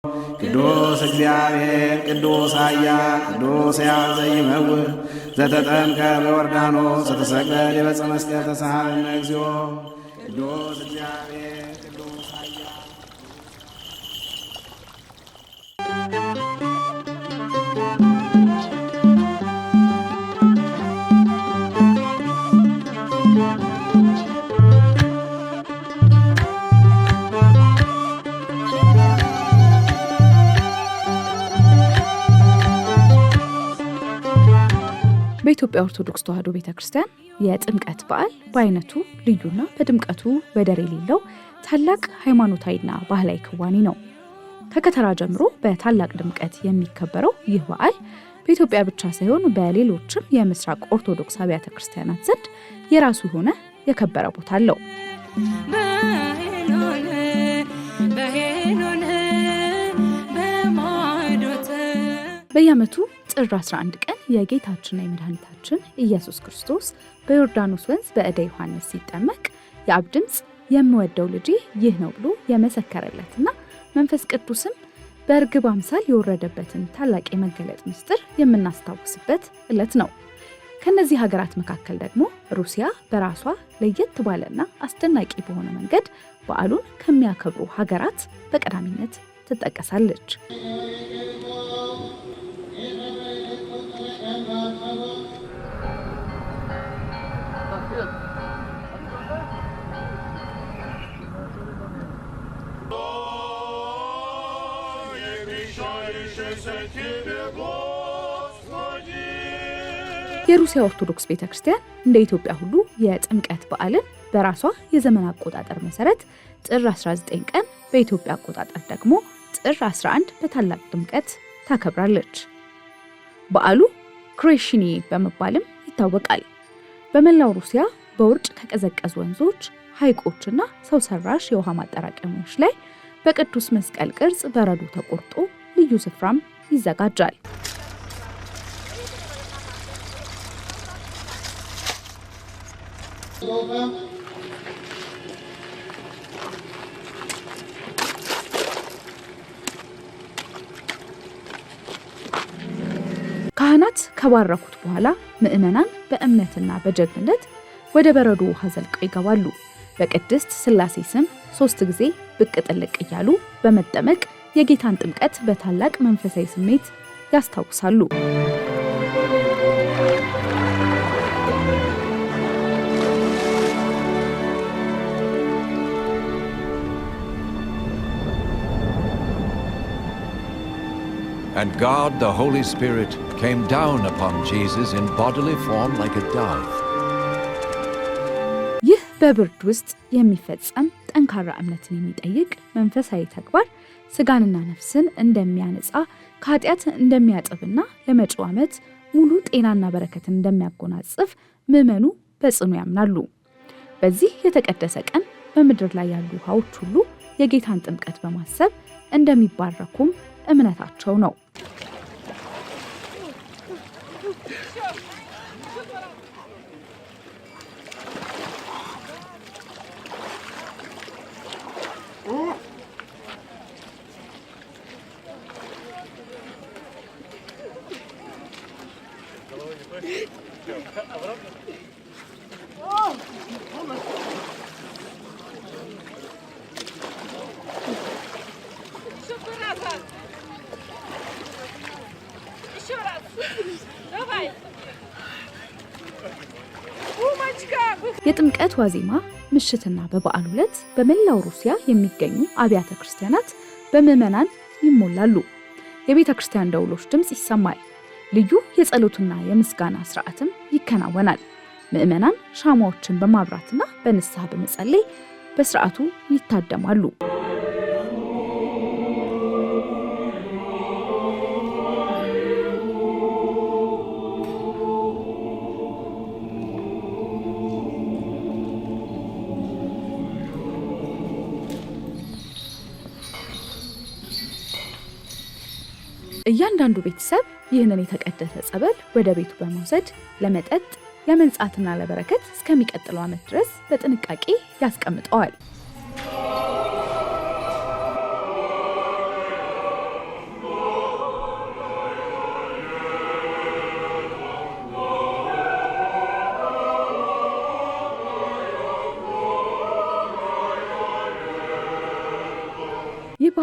ቅዱስ እግዚአብሔር ቅዱስ ኃያል ቅዱስ ሕያው ዘይመውት ዘተጠምቀ በዮርዳኖስ ዘተሰቅለ ዲበ ዕፀ መስቀል ተሳሃለነ እግዚኦ ቅዱስ እግዚአብሔር ቅዱስ ኃያል በኢትዮጵያ ኦርቶዶክስ ተዋሕዶ ቤተክርስቲያን የጥምቀት በዓል በአይነቱ ልዩና በድምቀቱ ወደር የሌለው ታላቅ ሃይማኖታዊና ባህላዊ ክዋኔ ነው። ከከተራ ጀምሮ በታላቅ ድምቀት የሚከበረው ይህ በዓል በኢትዮጵያ ብቻ ሳይሆን በሌሎችም የምስራቅ ኦርቶዶክስ አብያተ ክርስቲያናት ዘንድ የራሱ የሆነ የከበረ ቦታ አለው። በየዓመቱ ጥር 11 ቀን የጌታችንና የመድኃኒታችን ኢየሱስ ክርስቶስ በዮርዳኖስ ወንዝ በእደ ዮሐንስ ሲጠመቅ የአብ ድምፅ የምወደው ልጄ ይህ ነው ብሎ የመሰከረለትና መንፈስ ቅዱስም በእርግብ አምሳል የወረደበትን ታላቅ የመገለጥ ምስጢር የምናስታውስበት ዕለት ነው። ከነዚህ ሀገራት መካከል ደግሞ ሩሲያ በራሷ ለየት ባለና አስደናቂ በሆነ መንገድ በዓሉን ከሚያከብሩ ሀገራት በቀዳሚነት ትጠቀሳለች። የሩሲያ ኦርቶዶክስ ቤተክርስቲያን እንደ ኢትዮጵያ ሁሉ የጥምቀት በዓልን በራሷ የዘመን አቆጣጠር መሰረት ጥር 19 ቀን በኢትዮጵያ አቆጣጠር ደግሞ ጥር 11 በታላቅ ድምቀት ታከብራለች። በዓሉ ክሬሽኒ በመባልም ይታወቃል። በመላው ሩሲያ በውርጭ ከቀዘቀዙ ወንዞች፣ ሐይቆችና ሰው ሰራሽ የውሃ ማጠራቀሚያዎች ላይ በቅዱስ መስቀል ቅርጽ በረዶ ተቆርጦ ልዩ ስፍራም ይዘጋጃል። ካህናት ከባረኩት በኋላ ምዕመናን በእምነትና በጀግንነት ወደ በረዶ ውሃ ዘልቀው ይገባሉ። በቅድስት ሥላሴ ስም 3 ጊዜ ብቅ ጥልቅ እያሉ በመጠመቅ የጌታን ጥምቀት በታላቅ መንፈሳዊ ስሜት ያስታውሳሉ። And God, the Holy Spirit, came down upon Jesus in bodily form like a dove. ይህ በብርድ ውስጥ የሚፈጸም ጠንካራ እምነትን የሚጠይቅ መንፈሳዊ ተግባር ስጋንና ነፍስን እንደሚያነጻ ከኃጢአት እንደሚያጥብና ለመጪው ዓመት ሙሉ ጤናና በረከትን እንደሚያጎናጽፍ ምዕመኑ በጽኑ ያምናሉ። በዚህ የተቀደሰ ቀን በምድር ላይ ያሉ ውሃዎች ሁሉ የጌታን ጥምቀት በማሰብ እንደሚባረኩም እምነታቸው ነው። የጥምቀት ዋዜማ ምሽትና በበዓሉ ዕለት በመላው ሩሲያ የሚገኙ አብያተ ክርስቲያናት በምዕመናን ይሞላሉ። የቤተ ክርስቲያን ደውሎች ድምፅ ይሰማል። ልዩ የጸሎትና የምስጋና ሥርዓትም ይከናወናል። ምዕመናን ሻማዎችን በማብራትና በንስሐ በመጸለይ በሥርዓቱ ይታደማሉ። እያንዳንዱ ቤተሰብ ይህንን የተቀደሰ ጸበል ወደ ቤቱ በመውሰድ ለመጠጥ ለመንጻትና ለበረከት እስከሚቀጥለው ዓመት ድረስ በጥንቃቄ ያስቀምጠዋል።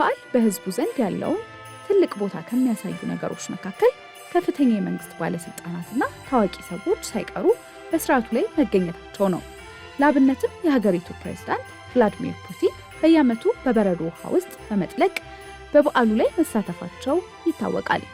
በዓል በሕዝቡ ዘንድ ያለውን ትልቅ ቦታ ከሚያሳዩ ነገሮች መካከል ከፍተኛ የመንግስት ባለስልጣናትና ታዋቂ ሰዎች ሳይቀሩ በስርዓቱ ላይ መገኘታቸው ነው። ለአብነትም የሀገሪቱ ፕሬዝዳንት ቭላዲሚር ፑቲን በየዓመቱ በበረዶ ውሃ ውስጥ በመጥለቅ በበዓሉ ላይ መሳተፋቸው ይታወቃል።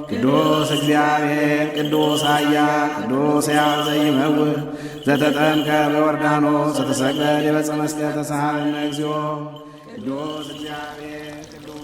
ቅዱስ እግዚአብሔር ቅዱስ ኃያል ቅዱስ ሕያው ዘይመውት ዘተጠምቀ በዮርዳኖስ ዘተሰቅለ ዲበ ዕፀ መስቀል ተሳሃለነ እግዚኦ። ቅዱስ እግዚአብሔር ቅዱስ